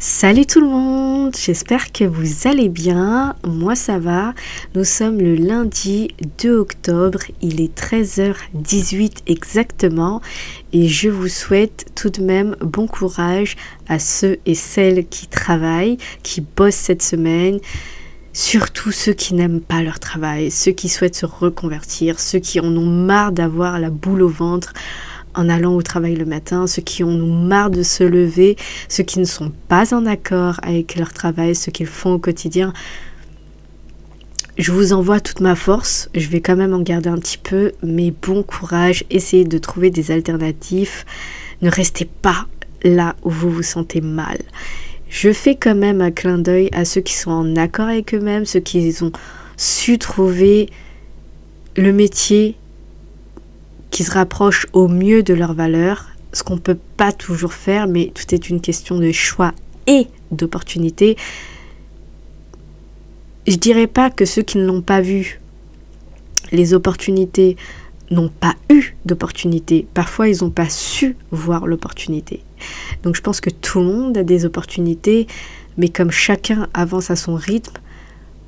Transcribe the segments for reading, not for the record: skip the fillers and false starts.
Salut tout le monde, j'espère que vous allez bien, moi ça va, nous sommes le lundi 2 octobre, il est 13h18 exactement et je vous souhaite tout de même bon courage à ceux et celles qui travaillent, qui bossent cette semaine, surtout ceux qui n'aiment pas leur travail, ceux qui souhaitent se reconvertir, ceux qui en ont marre d'avoir la boule au ventre en allant au travail le matin, ceux qui en ont marre de se lever, ceux qui ne sont pas en accord avec leur travail, ce qu'ils font au quotidien. Je vous envoie toute ma force, je vais quand même en garder un petit peu, mais bon courage, essayez de trouver des alternatives, ne restez pas là où vous vous sentez mal. Je fais quand même un clin d'œil à ceux qui sont en accord avec eux-mêmes, ceux qui ont su trouver le métier qui se rapprochent au mieux de leurs valeurs, ce qu'on ne peut pas toujours faire, mais tout est une question de choix et d'opportunité. Je dirais pas que ceux qui ne l'ont pas vu, les opportunités n'ont pas eu d'opportunité. Parfois, ils n'ont pas su voir l'opportunité. Donc je pense que tout le monde a des opportunités, mais comme chacun avance à son rythme,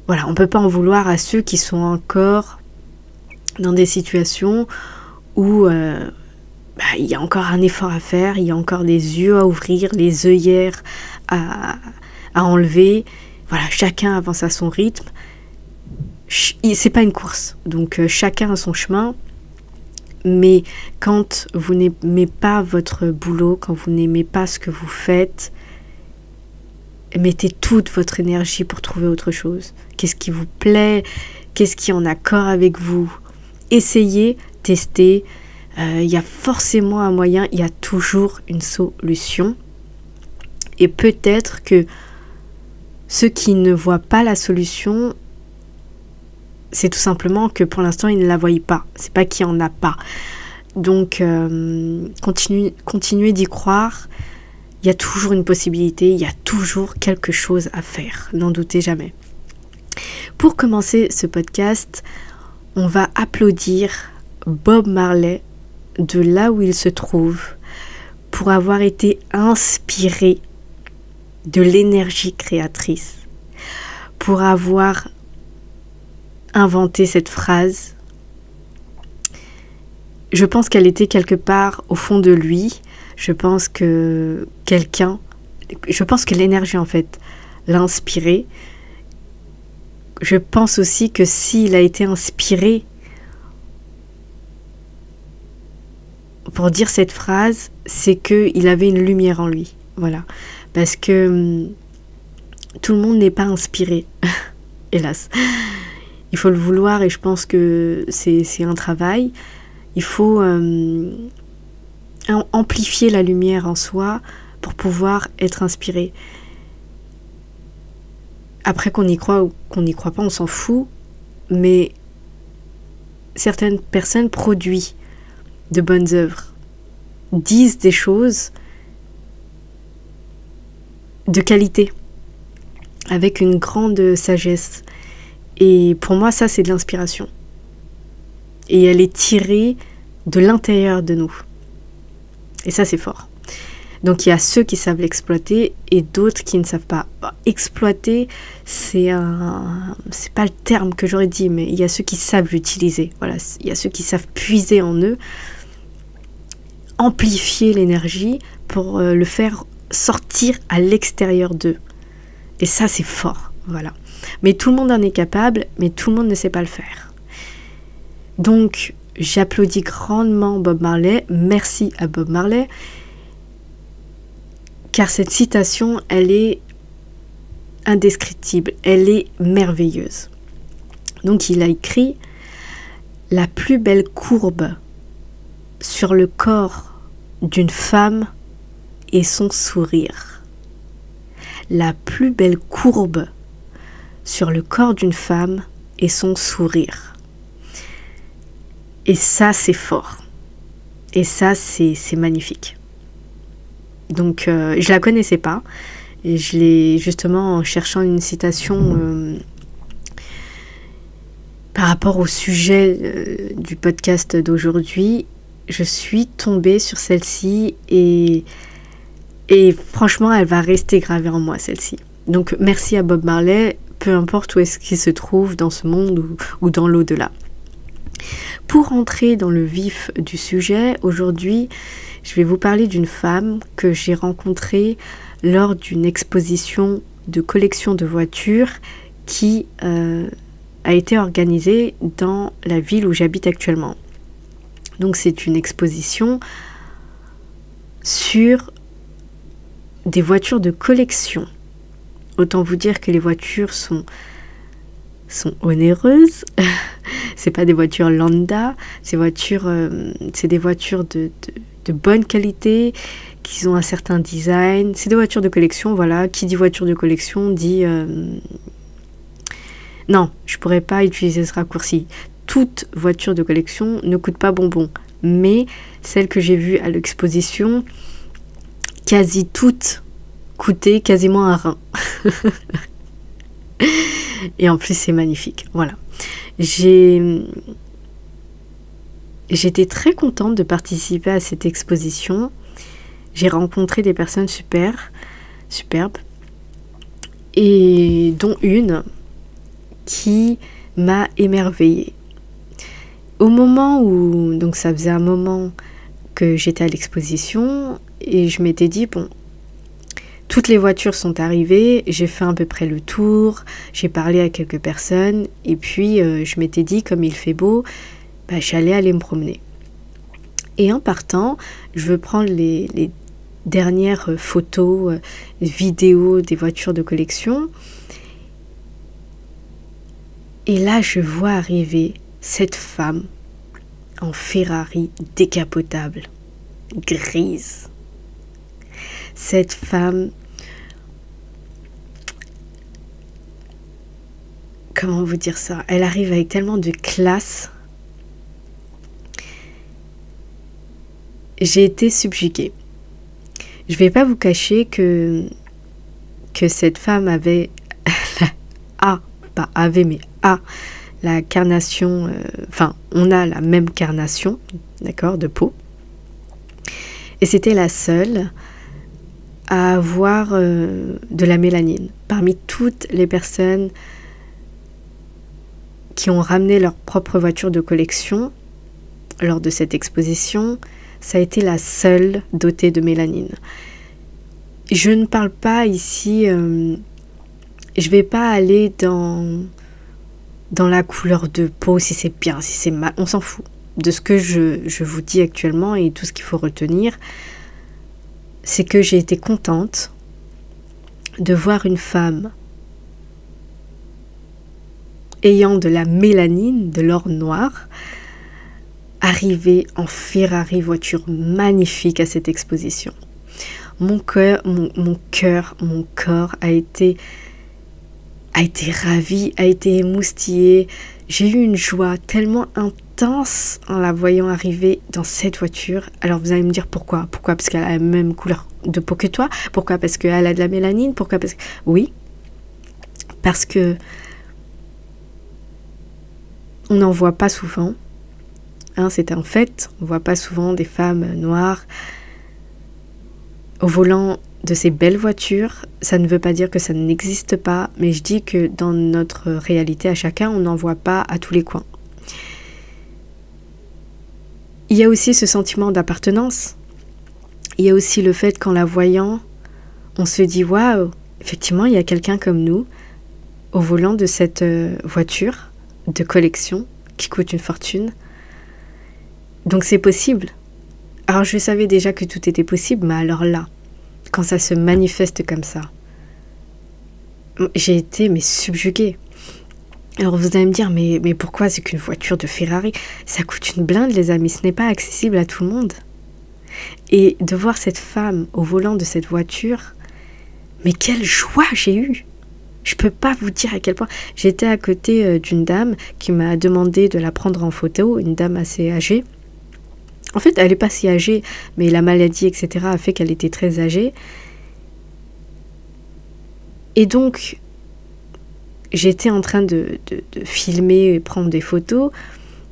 voilà, on ne peut pas en vouloir à ceux qui sont encore dans des situations où il y a encore un effort à faire, il y a encore des yeux à ouvrir, les œillères à enlever. Voilà, chacun avance à son rythme. C'est pas une course, donc chacun a son chemin. Mais quand vous n'aimez pas votre boulot, quand vous n'aimez pas ce que vous faites, mettez toute votre énergie pour trouver autre chose. Qu'est-ce qui vous plaît? Qu'est-ce qui est en accord avec vous? Essayez, testez. Il y a forcément un moyen, il y a toujours une solution. Et peut-être que ceux qui ne voient pas la solution, c'est tout simplement que pour l'instant, ils ne la voient pas. C'est pas qu'il n'y en a pas. Donc, continuez d'y croire. Il y a toujours une possibilité, il y a toujours quelque chose à faire. N'en doutez jamais. Pour commencer ce podcast, on va applaudir Bob Marley de là où il se trouve pour avoir été inspiré de l'énergie créatrice, pour avoir inventé cette phrase. Je pense qu'elle était quelque part au fond de lui. Je pense que l'énergie en fait l'a inspiré. Je pense aussi que s'il a été inspiré pour dire cette phrase, c'est qu'il avait une lumière en lui. Voilà. Parce que tout le monde n'est pas inspiré. Hélas. Il faut le vouloir et je pense que c'est un travail. Il faut amplifier la lumière en soi pour pouvoir être inspiré. Après qu'on y croit ou qu'on n'y croit pas, on s'en fout. Mais certaines personnes produisent de bonnes œuvres, disent des choses de qualité, avec une grande sagesse. Et pour moi, ça, c'est de l'inspiration. Et elle est tirée de l'intérieur de nous. Et ça, c'est fort. Donc, il y a ceux qui savent l'exploiter et d'autres qui ne savent pas. Exploiter, c'est pas le terme que j'aurais dit, mais il y a ceux qui savent l'utiliser. Voilà, il y a ceux qui savent puiser en eux, amplifier l'énergie pour le faire sortir à l'extérieur d'eux. Et ça, c'est fort. Voilà. Mais tout le monde en est capable, mais tout le monde ne sait pas le faire. Donc, j'applaudis grandement Bob Marley. Merci à Bob Marley. Car cette citation, elle est indescriptible. Elle est merveilleuse. Donc, il a écrit « La plus belle courbe sur le corps d'une femme est son sourire. La plus belle courbe sur le corps d'une femme est son sourire. » Et ça, c'est fort. Et ça, c'est magnifique. Donc, je la connaissais pas. Et je l'ai justement en cherchant une citation par rapport au sujet du podcast d'aujourd'hui, je suis tombée sur celle-ci et Et franchement, elle va rester gravée en moi, celle-ci. Donc merci à Bob Marley, peu importe où est-ce qu'il se trouve dans ce monde ou dans l'au-delà. Pour entrer dans le vif du sujet, aujourd'hui, je vais vous parler d'une femme que j'ai rencontrée lors d'une exposition de collection de voitures qui a été organisée dans la ville où j'habite actuellement. Donc c'est une exposition sur des voitures de collection. Autant vous dire que les voitures sont onéreuses. C'est pas des voitures lambda, c'est des voitures de bonne qualité, qui ont un certain design. C'est des voitures de collection, voilà. Qui dit voiture de collection dit... Non, je pourrais pas utiliser ce raccourci. Toute voiture de collection ne coûte pas bonbon. Mais celle que j'ai vue à l'exposition, quasi toutes coûtaient quasiment un rein. Et en plus, c'est magnifique. Voilà. J'étais très contente de participer à cette exposition. J'ai rencontré des personnes superbes, et dont une qui m'a émerveillée. Au moment où, donc ça faisait un moment que j'étais à l'exposition, et je m'étais dit, bon, toutes les voitures sont arrivées, j'ai fait à peu près le tour, j'ai parlé à quelques personnes, et puis je m'étais dit, comme il fait beau, j'allais aller me promener. Et en partant, je veux prendre les dernières photos, vidéos des voitures de collection. Et là, je vois arriver cette femme en Ferrari décapotable, grise. Cette femme, comment vous dire ça? Elle arrive avec tellement de classe. J'ai été subjuguée. Je vais pas vous cacher que cette femme avait la carnation, on a la même carnation, d'accord, de peau. Et c'était la seule à avoir de la mélanine. Parmi toutes les personnes qui ont ramené leur propre voiture de collection lors de cette exposition, ça a été la seule dotée de mélanine. Je ne parle pas ici, je vais pas aller dans la couleur de peau, si c'est bien, si c'est mal, on s'en fout. De ce que je vous dis actuellement et tout ce qu'il faut retenir, c'est que j'ai été contente de voir une femme ayant de la mélanine, de l'or noir, arriver en Ferrari, voiture magnifique à cette exposition. Mon corps a été ravi, a été émoustillé. J'ai eu une joie tellement intense en la voyant arriver dans cette voiture. Alors vous allez me dire pourquoi? Pourquoi? Parce qu'elle a la même couleur de peau que toi? Pourquoi? Parce qu'elle a de la mélanine? Pourquoi? Parce que... Oui, parce que on n'en voit pas souvent. C'est un fait, on ne voit pas souvent des femmes noires au volant de ces belles voitures. Ça ne veut pas dire que ça n'existe pas, mais je dis que dans notre réalité à chacun, on n'en voit pas à tous les coins. Il y a aussi ce sentiment d'appartenance. Il y a aussi le fait qu'en la voyant, on se dit « Waouh, effectivement, il y a quelqu'un comme nous au volant de cette voiture de collection qui coûte une fortune. » Donc c'est possible. Alors je savais déjà que tout était possible, mais alors là, quand ça se manifeste comme ça, j'ai été subjuguée. Alors vous allez me dire, mais pourquoi c'est qu'une voiture de Ferrari? Ça coûte une blinde les amis, ce n'est pas accessible à tout le monde. Et de voir cette femme au volant de cette voiture, mais quelle joie j'ai eue! Je peux pas vous dire à quel point. J'étais à côté d'une dame qui m'a demandé de la prendre en photo, une dame assez âgée. En fait, elle n'est pas si âgée, mais la maladie, etc. a fait qu'elle était très âgée. Et donc, j'étais en train de filmer et prendre des photos.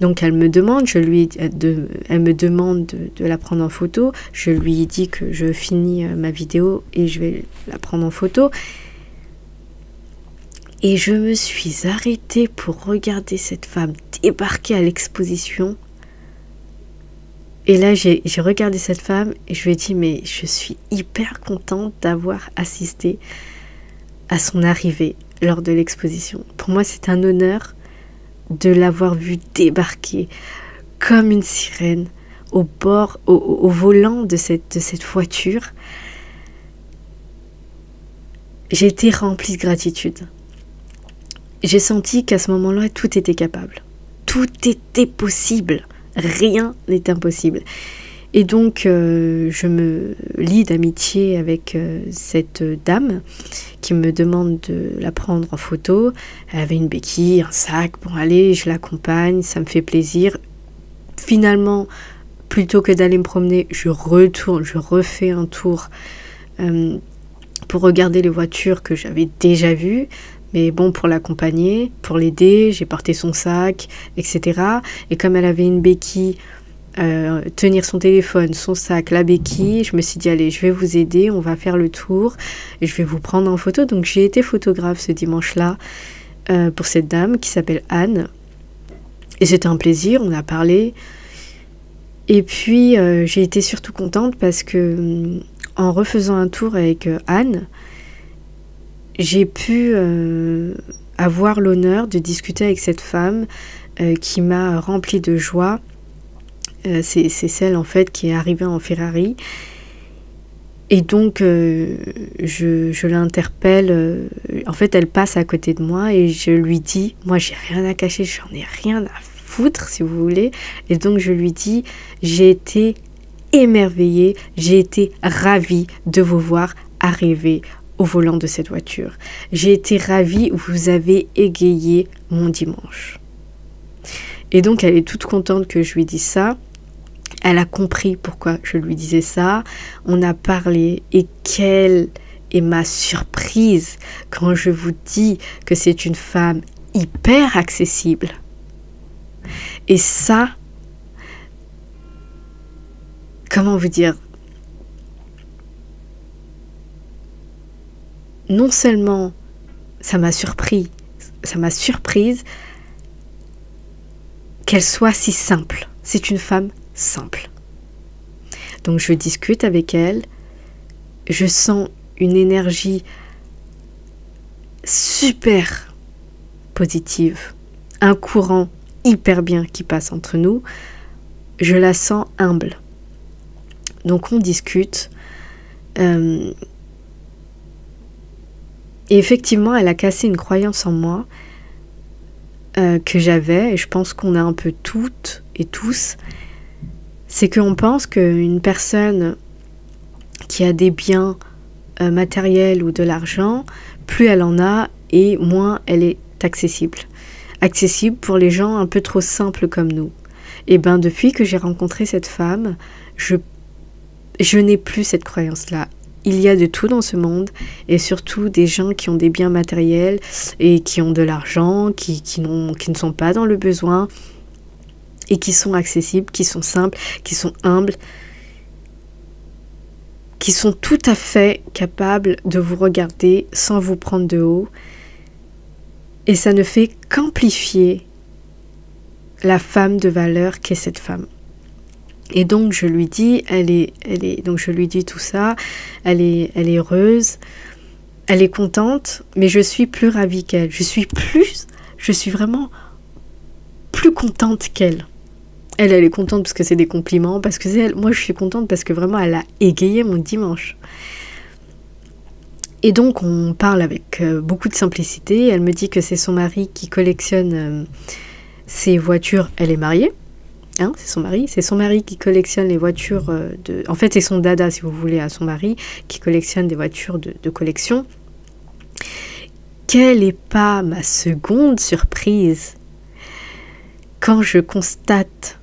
Donc elle me demande, elle me demande de la prendre en photo. Je lui dis que je finis ma vidéo et je vais la prendre en photo. Et je me suis arrêtée pour regarder cette femme débarquer à l'exposition. Et là, j'ai regardé cette femme et je lui ai dit, mais je suis hyper contente d'avoir assisté à son arrivée lors de l'exposition. Pour moi, c'est un honneur de l'avoir vue débarquer comme une sirène au volant de cette voiture. J'ai été remplie de gratitude. J'ai senti qu'à ce moment-là, tout était capable. Tout était possible. Rien n'est impossible. Et donc, je me lie d'amitié avec cette dame qui me demande de la prendre en photo. Elle avait une béquille, un sac. Bon, allez, je l'accompagne, ça me fait plaisir. Finalement, plutôt que d'aller me promener, je refais un tour pour regarder les voitures que j'avais déjà vues. Mais bon, pour l'accompagner, pour l'aider, j'ai porté son sac, etc. Et comme elle avait une béquille, tenir son téléphone, son sac, la béquille, je me suis dit, allez, je vais vous aider, on va faire le tour, et je vais vous prendre en photo. Donc j'ai été photographe ce dimanche-là pour cette dame qui s'appelle Anne. Et c'était un plaisir, on a parlé. Et puis j'ai été surtout contente parce que en refaisant un tour avec Anne, j'ai pu avoir l'honneur de discuter avec cette femme qui m'a remplie de joie. C'est celle en fait qui est arrivée en Ferrari. Et donc je l'interpelle. En fait, elle passe à côté de moi et je lui dis, moi j'ai rien à cacher, j'en ai rien à foutre si vous voulez. Et donc je lui dis, j'ai été émerveillée, j'ai été ravie de vous voir arriver au volant de cette voiture. J'ai été ravie, vous avez égayé mon dimanche. Et donc elle est toute contente que je lui dise ça. Elle a compris pourquoi je lui disais ça. On a parlé et quelle est ma surprise quand je vous dis que c'est une femme hyper accessible. Et ça, comment vous dire, non seulement ça m'a surprise qu'elle soit si simple. C'est une femme simple. Donc je discute avec elle, je sens une énergie super positive, un courant hyper bien qui passe entre nous. Je la sens humble. Donc on discute. Et effectivement, elle a cassé une croyance en moi que j'avais, et je pense qu'on a un peu toutes et tous, c'est qu'on pense qu'une personne qui a des biens matériels ou de l'argent, plus elle en a et moins elle est accessible. Accessible pour les gens un peu trop simples comme nous. Et bien depuis que j'ai rencontré cette femme, je n'ai plus cette croyance-là. Il y a de tout dans ce monde, et surtout des gens qui ont des biens matériels et qui ont de l'argent, qui ne sont pas dans le besoin et qui sont accessibles, qui sont simples, qui sont humbles, qui sont tout à fait capables de vous regarder sans vous prendre de haut. Et ça ne fait qu'amplifier la femme de valeur qu'est cette femme. Et donc je lui dis, donc je lui dis tout ça, elle est heureuse, elle est contente, mais je suis plus ravie qu'elle. Je suis vraiment plus contente qu'elle. Elle est contente parce que c'est des compliments, parce que c'est elle. Moi je suis contente parce que vraiment elle a égayé mon dimanche. Et donc on parle avec beaucoup de simplicité. Elle me dit que c'est son mari qui collectionne ses voitures. Elle est mariée. Hein, c'est son mari qui collectionne les voitures en fait c'est son dada si vous voulez à son mari qui collectionne des voitures de collection. Quelle n'est pas ma seconde surprise quand je constate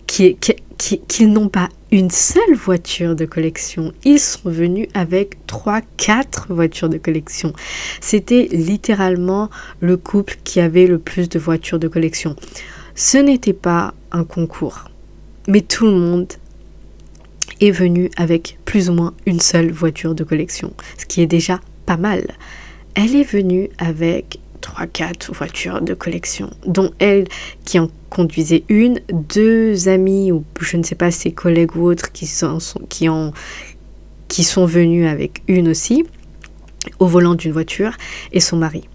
qu'ils n'ont pas une seule voiture de collection. Ils sont venus avec 3-4 voitures de collection. C'était littéralement le couple qui avait le plus de voitures de collection. Ce n'était pas un concours, mais tout le monde est venu avec plus ou moins une seule voiture de collection, ce qui est déjà pas mal. Elle est venue avec 3-4 voitures de collection, dont elle qui en conduisait une, 2 amis ou je ne sais pas ses collègues ou autres qui sont venus avec une aussi, au volant d'une voiture, et son mari.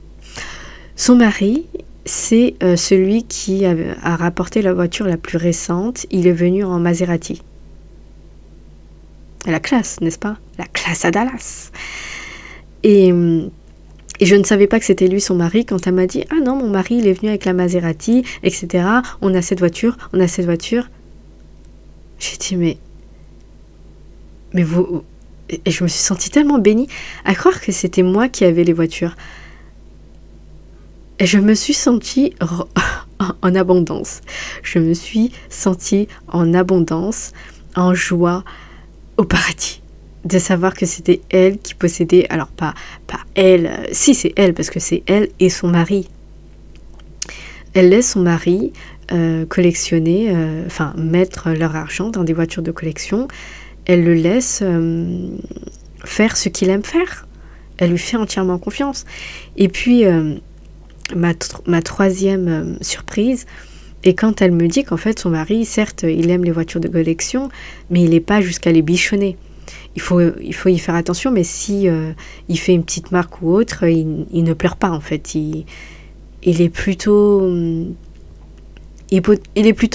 Son mari, c'est celui qui a rapporté la voiture la plus récente. Il est venu en Maserati. La classe, n'est-ce pas? La classe à Dallas. Et je ne savais pas que c'était lui son mari quand elle m'a dit « Ah non, mon mari, il est venu avec la Maserati, etc. On a cette voiture, on a cette voiture. » J'ai dit « Mais vous... » Et je me suis sentie tellement bénie à croire que c'était moi qui avais les voitures. Et je me suis sentie en abondance. Je me suis sentie en abondance, en joie, au paradis. De savoir que c'était elle qui possédait, alors pas elle, si c'est elle, parce que c'est elle et son mari. Elle laisse son mari collectionner, mettre leur argent dans des voitures de collection. Elle le laisse faire ce qu'il aime faire. Elle lui fait entièrement confiance. Et puis, ma troisième surprise, et quand elle me dit qu'en fait son mari, certes, il aime les voitures de collection, mais il n'est pas jusqu'à les bichonner. Il faut y faire attention, mais si il fait une petite marque ou autre, il ne pleure pas en fait. Il est plutôt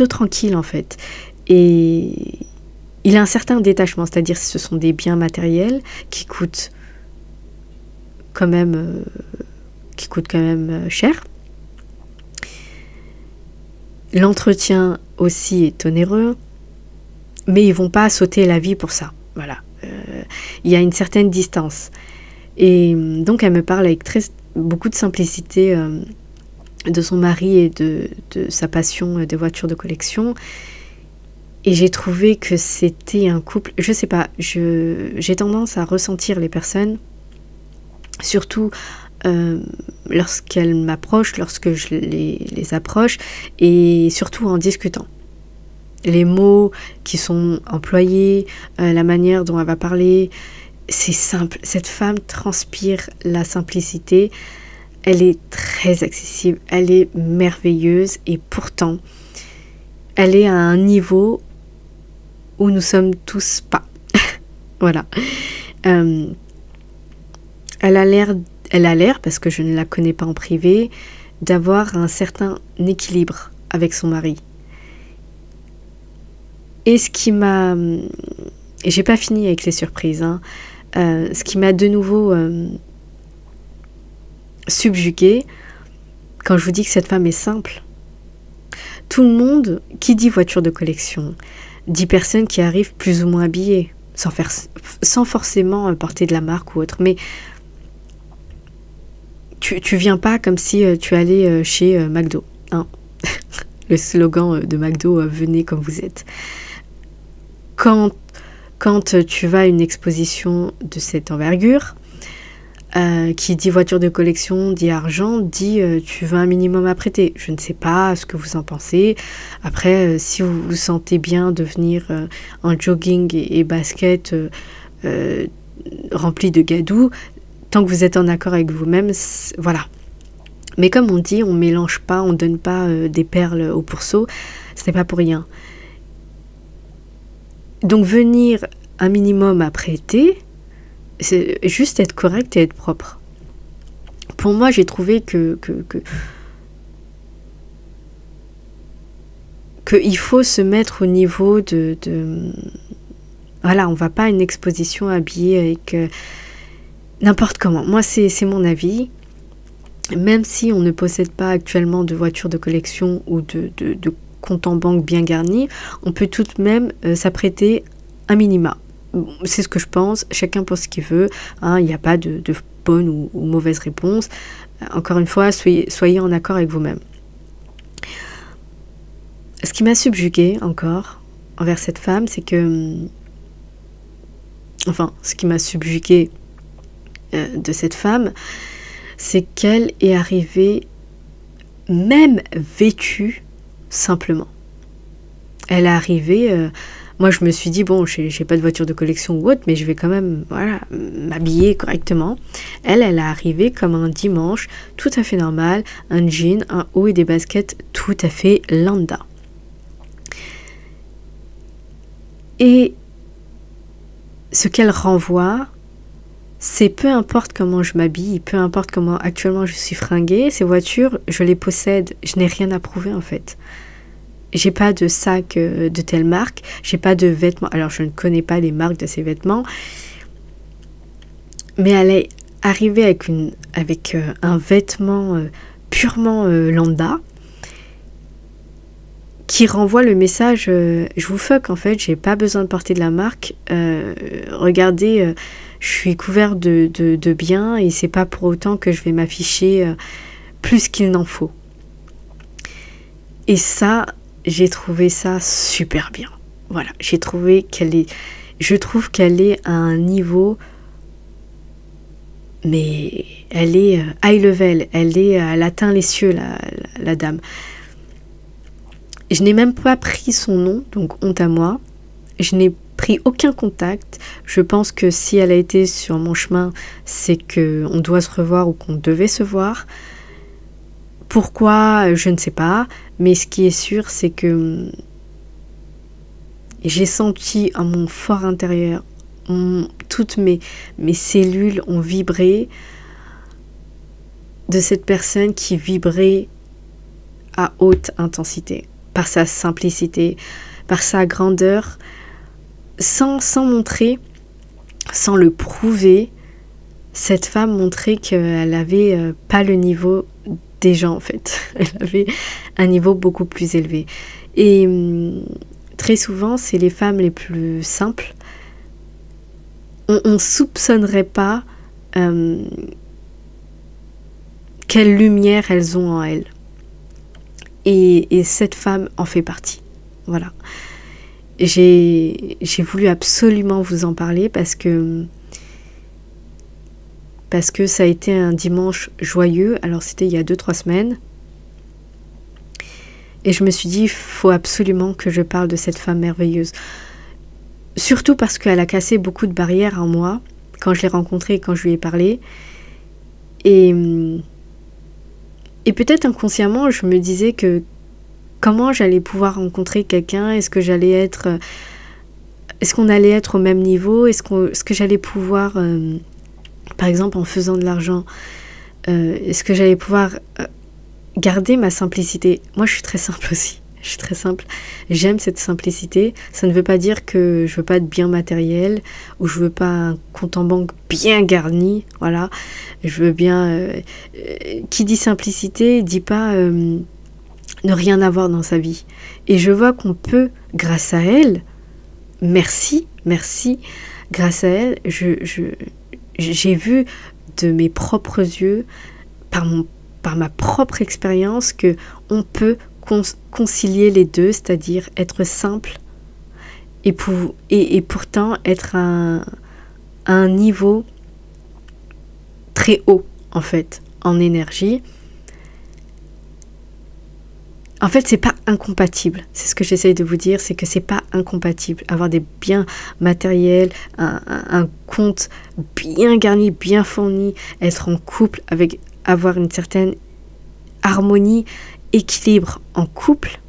tranquille en fait. Et il a un certain détachement, c'est-à-dire que ce sont des biens matériels qui coûtent quand même cher. L'entretien aussi est onéreux, mais ils vont pas sauter la vie pour ça. Voilà. Il y a une certaine distance. Et donc elle me parle avec beaucoup de simplicité de son mari et de sa passion des voitures de collection. Et j'ai trouvé que c'était un couple, je sais pas, j'ai tendance à ressentir les personnes, surtout lorsqu'elles m'approchent, lorsque je les approche, et surtout en discutant. Les mots qui sont employés, la manière dont elle va parler, c'est simple. Cette femme transpire la simplicité. Elle est très accessible, elle est merveilleuse et pourtant, elle est à un niveau où nous sommes tous pas. Voilà. Elle a l'air, parce que je ne la connais pas en privé, d'avoir un certain équilibre avec son mari. Et ce qui m'a... Et j'ai pas fini avec les surprises, hein. Ce qui m'a de nouveau subjuguée, quand je vous dis que cette femme est simple. Tout le monde, qui dit voiture de collection, dit personnes qui arrivent plus ou moins habillées, sans forcément porter de la marque ou autre. Mais tu viens pas comme si tu allais chez McDo, hein. Le slogan de McDo, venez comme vous êtes. Quand tu vas à une exposition de cette envergure, qui dit voiture de collection, dit argent, dit tu veux un minimum à prêter. Je ne sais pas ce que vous en pensez. Après, si vous vous sentez bien de venir en jogging et basket rempli de gadou, tant que vous êtes en accord avec vous-même, voilà. Mais comme on dit, on mélange pas, on donne pas des perles au pourceau, ce n'est pas pour rien. Donc venir un minimum à prêter, c'est juste être correct et être propre. Pour moi, j'ai trouvé que il faut se mettre au niveau de voilà, on va pas à une exposition habillée avec n'importe comment. Moi, c'est mon avis. Même si on ne possède pas actuellement de voiture de collection ou de compte en banque bien garni, on peut tout de même s'apprêter un minima. C'est ce que je pense, chacun pense ce qu'il veut, hein, il n'y a pas de bonne ou mauvaise réponse. Encore une fois, soyez en accord avec vous-même. Ce qui m'a subjuguée encore envers cette femme, c'est que... Enfin, ce qui m'a subjuguée de cette femme, c'est qu'elle est arrivée, même vêtue, simplement. Elle est arrivée, moi je me suis dit, bon, j'ai pas de voiture de collection ou autre, mais je vais quand même, voilà, m'habiller correctement. Elle est arrivée comme un dimanche, tout à fait normal, un jean, un haut et des baskets tout à fait lambda. Et ce qu'elle renvoie, c'est peu importe comment je m'habille, peu importe comment actuellement je suis fringuée, ces voitures, je les possède, je n'ai rien à prouver en fait. J'ai pas de sac de telle marque, j'ai pas de vêtements, alors je ne connais pas les marques de ces vêtements, mais elle est arrivée avec un vêtement purement lambda, qui renvoie le message je vous fuck en fait, j'ai pas besoin de porter de la marque, regardez, je suis couvert de biens et c'est pas pour autant que je vais m'afficher plus qu'il n'en faut. Et ça, j'ai trouvé ça super bien. Voilà, je trouve qu'elle est à un niveau, mais elle est high level, elle atteint les cieux, la dame. Je n'ai même pas pris son nom, donc honte à moi. Je n'ai pris aucun contact. Je pense que si elle a été sur mon chemin, c'est qu'on doit se revoir ou qu'on devait se voir. Pourquoi, je ne sais pas. Mais ce qui est sûr, c'est que j'ai senti à mon fort intérieur, toutes mes cellules ont vibré de cette personne qui vibrait à haute intensité. Par sa simplicité, par sa grandeur, sans montrer, sans le prouver, cette femme montrait qu'elle n'avait pas le niveau des gens en fait. Elle avait un niveau beaucoup plus élevé. Et très souvent, c'est les femmes les plus simples. On ne soupçonnerait pas quelle lumière elles ont en elles. Et cette femme en fait partie. Voilà. J'ai voulu absolument vous en parler parce que ça a été un dimanche joyeux. Alors c'était il y a 2-3 semaines. Et je me suis dit, il faut absolument que je parle de cette femme merveilleuse. Surtout parce qu'elle a cassé beaucoup de barrières en moi quand je l'ai rencontrée et quand je lui ai parlé. Et peut-être inconsciemment, je me disais que comment j'allais pouvoir rencontrer quelqu'un, est-ce qu'on allait être au même niveau, est-ce que j'allais pouvoir, par exemple en faisant de l'argent, est-ce que j'allais pouvoir garder ma simplicité. Moi je suis très simple aussi, je suis très simple, j'aime cette simplicité. Ça ne veut pas dire que je veux pas de biens matériels ou je veux pas un compte en banque bien garni, voilà. Je veux bien, qui dit simplicité dit pas ne rien avoir dans sa vie. Et je vois qu'on peut, grâce à elle, merci, grâce à elle, j'ai vu de mes propres yeux, par ma propre expérience, que on peut concilier les deux, c'est-à-dire être simple et pourtant être à un niveau très haut, en fait, en énergie. En fait, c'est pas incompatible. C'est ce que j'essaye de vous dire, c'est que c'est pas incompatible. Avoir des biens matériels, un compte bien garni, bien fourni, être en couple, avoir une certaine harmonie, équilibre en couple,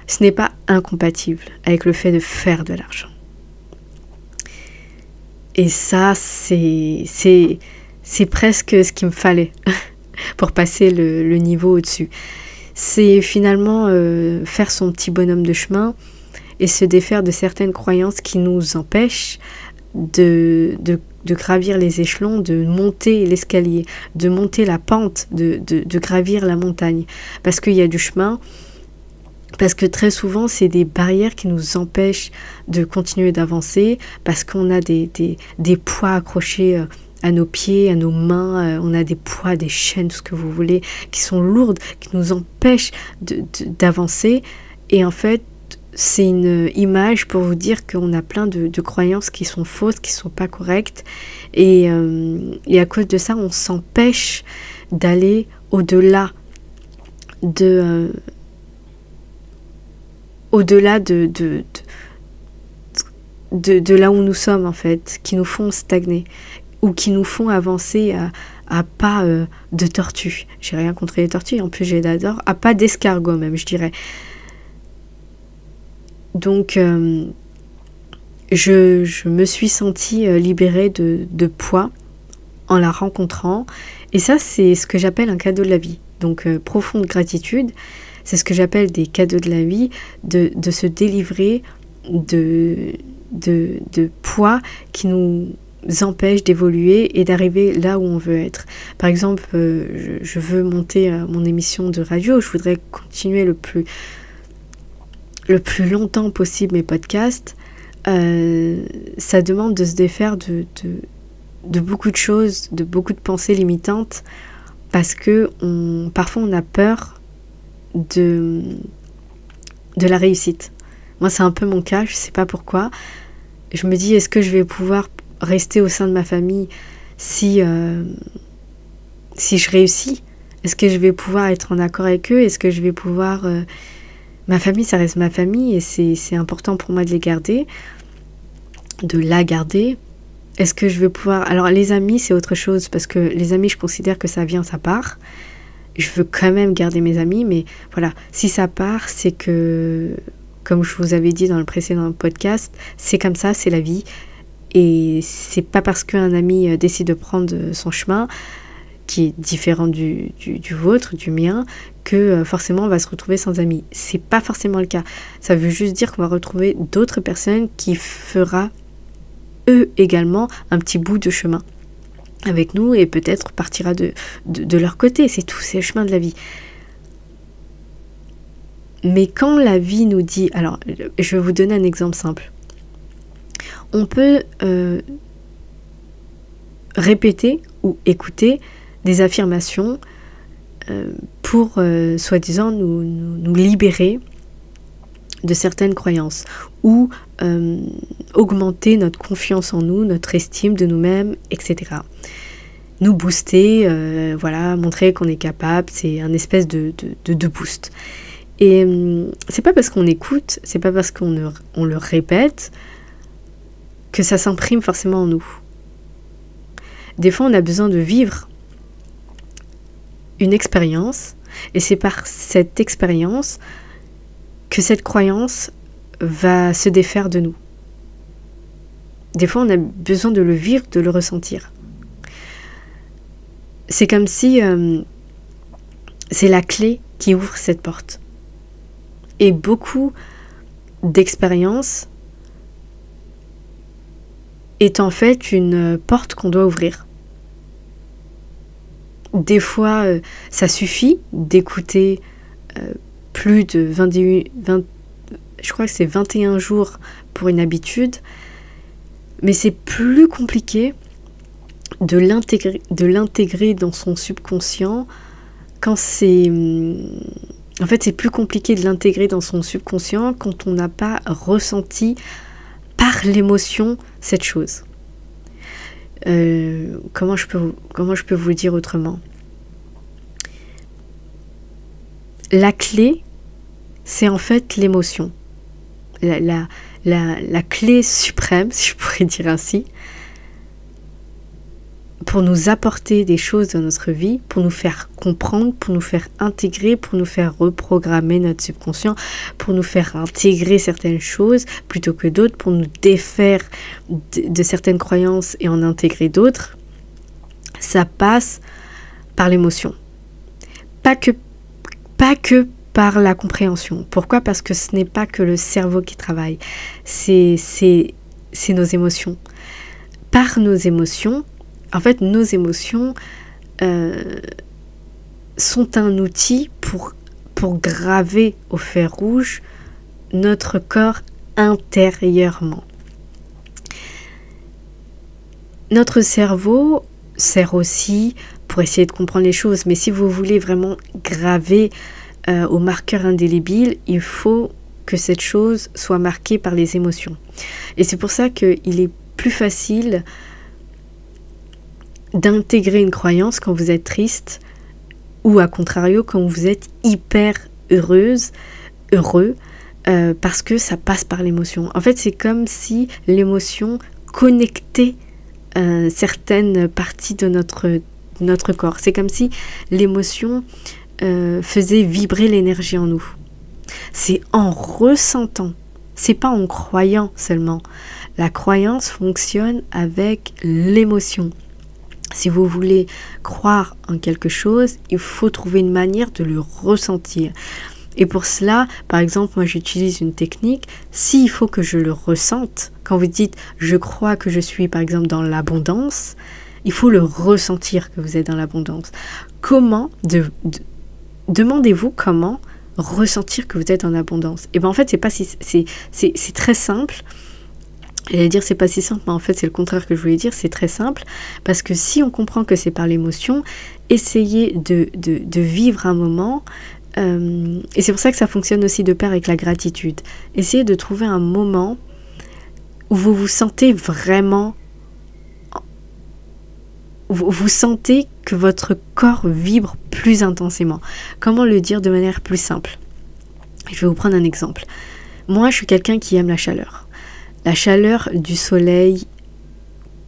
ce n'est pas incompatible avec le fait de faire de l'argent. Et ça, c'est presque ce qu'il me fallait pour passer le niveau au-dessus. C'est finalement faire son petit bonhomme de chemin et se défaire de certaines croyances qui nous empêchent de gravir les échelons, de monter l'escalier, de monter la pente, de gravir la montagne. Parce qu'il y a du chemin, parce que très souvent, c'est des barrières qui nous empêchent de continuer d'avancer, parce qu'on a des poids accrochés à nos pieds, à nos mains, on a des poids, des chaînes, tout ce que vous voulez, qui sont lourdes, qui nous empêchent d'avancer. Et en fait, c'est une image pour vous dire qu'on a plein de croyances qui sont fausses, qui sont pas correctes. Et à cause de ça, on s'empêche d'aller au-delà de au-delà de là où nous sommes en fait, qui nous font stagner ou qui nous font avancer à pas de tortue. J'ai rien contre les tortues, en plus je les adore, à pas d'escargot même, je dirais. Donc je me suis sentie libérée de poids en la rencontrant, et ça c'est ce que j'appelle un cadeau de la vie. Donc profonde gratitude, c'est ce que j'appelle des cadeaux de la vie, de se délivrer de poids qui nous empêche d'évoluer et d'arriver là où on veut être. Par exemple, je veux monter mon émission de radio, je voudrais continuer le plus longtemps possible mes podcasts. Ça demande de se défaire de beaucoup de choses, de beaucoup de pensées limitantes, parce que parfois on a peur de la réussite. Moi c'est un peu mon cas, je sais pas pourquoi. Je me dis, est-ce que je vais pouvoir rester au sein de ma famille si je réussis? Est-ce que je vais pouvoir être en accord avec eux? Est-ce que je vais pouvoir... Ma famille, ça reste ma famille et c'est important pour moi de la garder. Est-ce que je vais pouvoir... Alors les amis, c'est autre chose, parce que les amis, je considère que ça vient, ça part. Je veux quand même garder mes amis, mais voilà, si ça part, c'est que, comme je vous avais dit dans le précédent podcast, c'est comme ça, c'est la vie. Et c'est pas parce qu'un ami décide de prendre son chemin, qui est différent du vôtre, du mien, que forcément on va se retrouver sans amis. C'est pas forcément le cas. Ça veut juste dire qu'on va retrouver d'autres personnes qui fera eux également un petit bout de chemin avec nous et peut-être partira de leur côté. C'est tout, c'est le chemin de la vie. Mais quand la vie nous dit... Alors, je vais vous donner un exemple simple. On peut répéter ou écouter des affirmations pour, soi-disant, nous libérer de certaines croyances ou augmenter notre confiance en nous, notre estime de nous-mêmes, etc. Nous booster, voilà, montrer qu'on est capable, c'est un espèce de boost. Et c'est pas parce qu'on écoute, c'est pas parce qu'on le répète que ça s'imprime forcément en nous. Des fois, on a besoin de vivre une expérience, et c'est par cette expérience que cette croyance va se défaire de nous. Des fois, on a besoin de le vivre, de le ressentir. C'est comme si c'est la clé qui ouvre cette porte. Et beaucoup d'expériences est en fait une porte qu'on doit ouvrir. Des fois, ça suffit d'écouter plus de 21 jours pour une habitude, mais c'est plus compliqué de l'intégrer dans son subconscient quand c'est... En fait, c'est plus compliqué de l'intégrer dans son subconscient quand on n'a pas ressenti par l'émotion cette chose. Comment je peux vous le dire autrement? La clé, c'est en fait l'émotion. La clé suprême, si je pourrais dire ainsi, pour nous apporter des choses dans notre vie, pour nous faire comprendre, pour nous faire intégrer, pour nous faire reprogrammer notre subconscient, pour nous faire intégrer certaines choses plutôt que d'autres, pour nous défaire de certaines croyances et en intégrer d'autres, ça passe par l'émotion. Pas que par la compréhension. Pourquoi? Parce que ce n'est pas que le cerveau qui travaille, c'est nos émotions. Par nos émotions, en fait, nos émotions sont un outil pour graver au fer rouge notre corps intérieurement. Notre cerveau sert aussi pour essayer de comprendre les choses, mais si vous voulez vraiment graver au marqueur indélébile, il faut que cette chose soit marquée par les émotions. Et c'est pour ça qu'il est plus facile d'intégrer une croyance quand vous êtes triste ou à contrario quand vous êtes hyper heureux. parce que ça passe par l'émotion. En fait, c'est comme si l'émotion connectait certaines parties de notre corps. C'est comme si l'émotion faisait vibrer l'énergie en nous. C'est en ressentant, c'est pas en croyant seulement. La croyance fonctionne avec l'émotion. Si vous voulez croire en quelque chose, il faut trouver une manière de le ressentir. Et pour cela, par exemple, moi j'utilise une technique, s'il faut que je le ressente, quand vous dites « je crois que je suis par exemple dans l'abondance », il faut le ressentir que vous êtes dans l'abondance. Comment, demandez-vous comment ressentir que vous êtes en abondance. Et bien en fait, c'est très simple. J'allais dire c'est pas si simple, mais en fait c'est le contraire que je voulais dire, c'est très simple. Parce que si on comprend que c'est par l'émotion, essayez de vivre un moment. Et c'est pour ça que ça fonctionne aussi de pair avec la gratitude. Essayez de trouver un moment où vous vous sentez vraiment, vous sentez que votre corps vibre plus intensément. Comment le dire de manière plus simple? Je vais vous prendre un exemple. Moi, je suis quelqu'un qui aime la chaleur. La chaleur du soleil,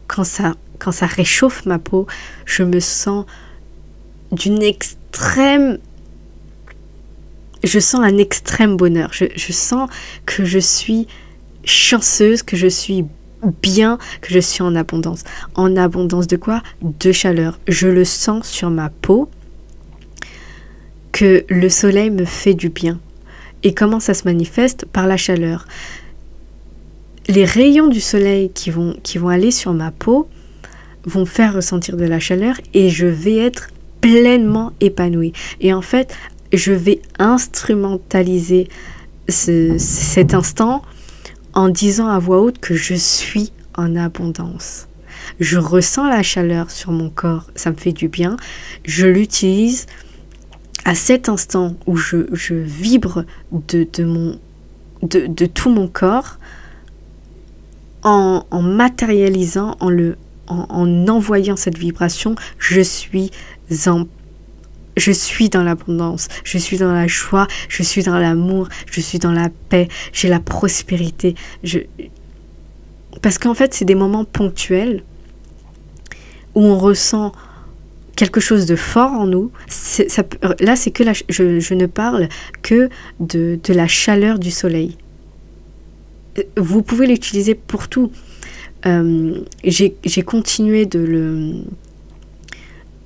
quand ça réchauffe ma peau, je me sens d'une extrême... Je sens un extrême bonheur. Je sens que je suis chanceuse, que je suis bien, que je suis en abondance. En abondance de quoi? De chaleur. Je le sens sur ma peau que le soleil me fait du bien. Et comment ça se manifeste? Par la chaleur. Les rayons du soleil qui vont aller sur ma peau vont faire ressentir de la chaleur et je vais être pleinement épanouie. Et en fait, je vais instrumentaliser cet instant en disant à voix haute que je suis en abondance. Je ressens la chaleur sur mon corps, ça me fait du bien. Je l'utilise à cet instant où je vibre de tout mon corps en matérialisant, en envoyant cette vibration, je suis dans l'abondance, je suis dans la joie, je suis dans l'amour, je suis dans la paix, j'ai la prospérité. Parce qu'en fait, c'est des moments ponctuels où on ressent quelque chose de fort en nous. Là, c'est que je ne parle que de la chaleur du soleil. Vous pouvez l'utiliser pour tout. J'ai continué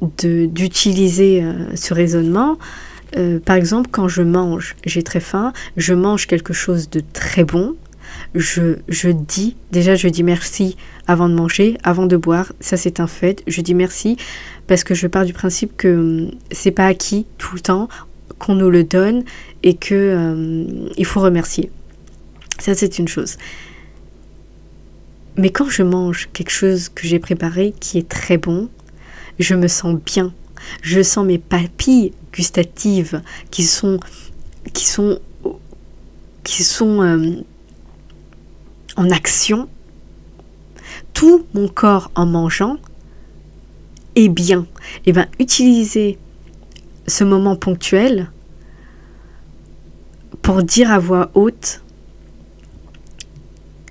d'utiliser ce raisonnement. Par exemple, quand je mange, j'ai très faim, je mange quelque chose de très bon, je dis merci avant de manger, avant de boire, ça c'est un fait, je dis merci parce que je pars du principe que c'est pas acquis tout le temps, qu'on nous le donne et que il faut remercier. Ça c'est une chose. Mais quand je mange quelque chose que j'ai préparé qui est très bon, je me sens bien. Je sens mes papilles gustatives qui sont en action. Tout mon corps en mangeant est bien. Et bien, utilisez ce moment ponctuel pour dire à voix haute: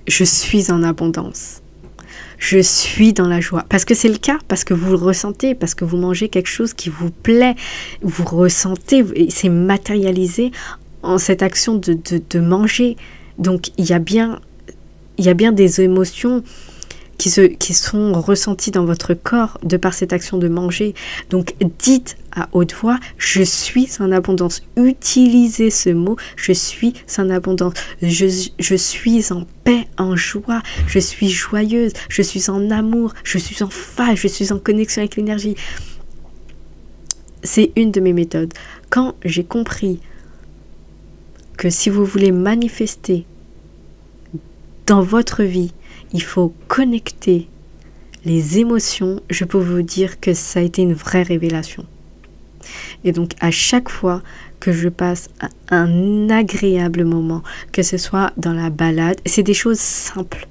je suis en abondance. Je suis dans la joie. Parce que c'est le cas, parce que vous le ressentez, parce que vous mangez quelque chose qui vous plaît, vous ressentez, et c'est matérialisé en cette action de manger. Donc il y a bien des émotions qui sont ressenties dans votre corps de par cette action de manger. Donc dites à haute voix: je suis en abondance. Utilisez ce mot: je suis en abondance. Je suis en paix, en joie. Je suis joyeuse. Je suis en amour. Je suis en phase. Je suis en connexion avec l'énergie. C'est une de mes méthodes. Quand j'ai compris que si vous voulez manifester dans votre vie, il faut connecter les émotions, je peux vous dire que ça a été une vraie révélation. Et donc à chaque fois que je passe un agréable moment, que ce soit dans la balade, c'est des choses simples.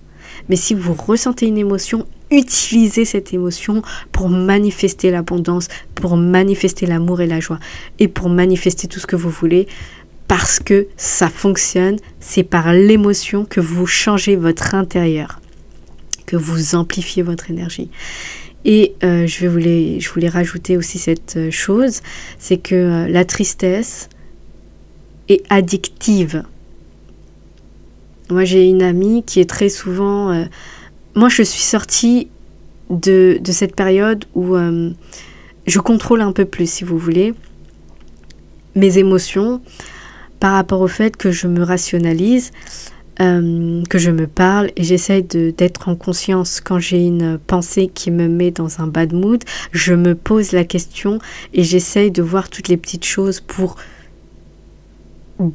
Mais si vous ressentez une émotion, utilisez cette émotion pour manifester l'abondance, pour manifester l'amour et la joie, et pour manifester tout ce que vous voulez. parce que ça fonctionne, c'est par l'émotion que vous changez votre intérieur, que vous amplifiez votre énergie. Et je voulais rajouter aussi cette chose, c'est que la tristesse est addictive. Moi, j'ai une amie qui est très souvent... moi, je suis sortie de cette période où je contrôle un peu plus, si vous voulez, mes émotions par rapport au fait que je me rationalise, que je me parle et j'essaye d'être en conscience. Quand j'ai une pensée qui me met dans un bad mood, je me pose la question et j'essaye de voir toutes les petites choses pour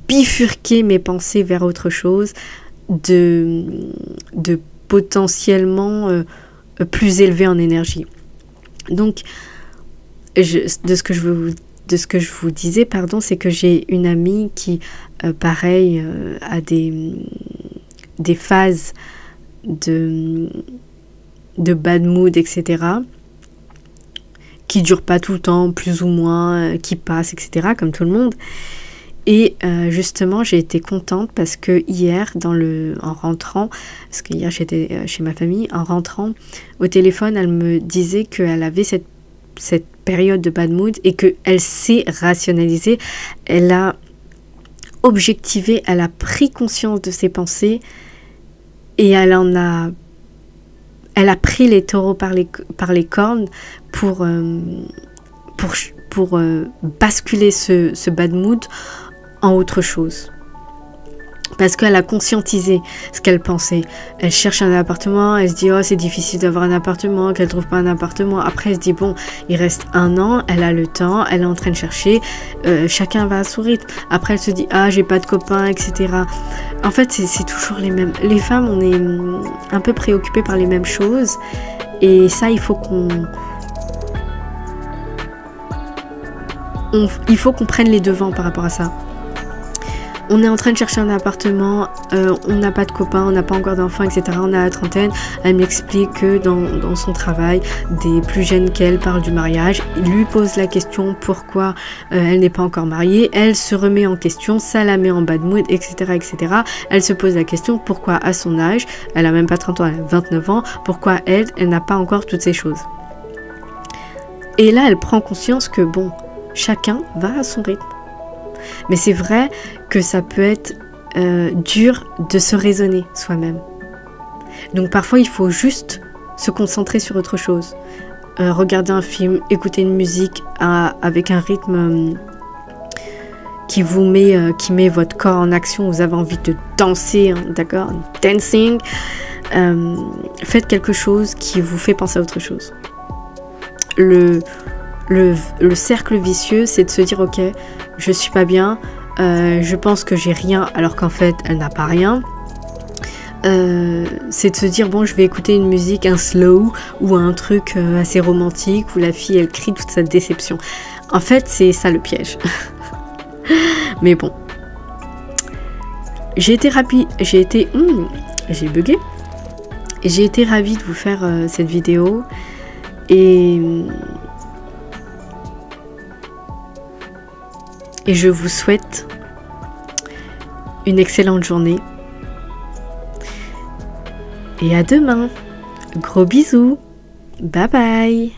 bifurquer mes pensées vers autre chose, de potentiellement plus élevé en énergie. Donc, de ce que je vous disais, c'est que j'ai une amie qui, pareil, a des phases de bad mood, etc., qui durent pas tout le temps, plus ou moins, qui passent, etc., comme tout le monde. Et justement, j'ai été contente parce que hier, en rentrant, parce que hier j'étais chez ma famille, en rentrant au téléphone, elle me disait qu'elle avait cette période de bad mood et qu'elle s'est rationalisée, elle a objectivé, elle a pris conscience de ses pensées et elle a pris les taureaux par les cornes pour basculer ce bad mood en autre chose. Parce qu'elle a conscientisé ce qu'elle pensait. Elle cherche un appartement, elle se dit « Oh, c'est difficile d'avoir un appartement », qu'elle trouve pas un appartement. Après, elle se dit « Bon, il reste 1 an, elle a le temps, elle est en train de chercher, chacun va à son rythme. » Après, elle se dit « Ah, j'ai pas de copains, etc. » En fait, c'est toujours les mêmes. Les femmes, on est un peu préoccupées par les mêmes choses. Et ça, il faut qu'on prenne les devants par rapport à ça. On est en train de chercher un appartement, on n'a pas de copains, on n'a pas encore d'enfants, etc. On a la trentaine. Elle m'explique que dans son travail, des plus jeunes qu'elle parlent du mariage. Il lui pose la question pourquoi elle n'est pas encore mariée. Elle se remet en question, ça la met en bad mood, etc., etc. Elle se pose la question pourquoi à son âge, elle a même pas 30 ans, elle a 29 ans, pourquoi elle n'a pas encore toutes ces choses. Et là, elle prend conscience que bon, chacun va à son rythme. Mais c'est vrai que ça peut être dur de se raisonner soi-même. Donc parfois, il faut juste se concentrer sur autre chose. Regarder un film, écouter une musique avec un rythme qui met votre corps en action. Vous avez envie de danser, hein, d'accord? Dancing. Faites quelque chose qui vous fait penser à autre chose. Le cercle vicieux, c'est de se dire ok, je suis pas bien, je pense que j'ai rien alors qu'en fait elle n'a pas rien. C'est de se dire bon, je vais écouter une musique, un slow ou un truc assez romantique où la fille elle crie toute sa déception. En fait, c'est ça le piège. Mais bon, j'ai bugué. J'ai été ravie de vous faire cette vidéo et je vous souhaite une excellente journée. Et à demain. Gros bisous. Bye bye.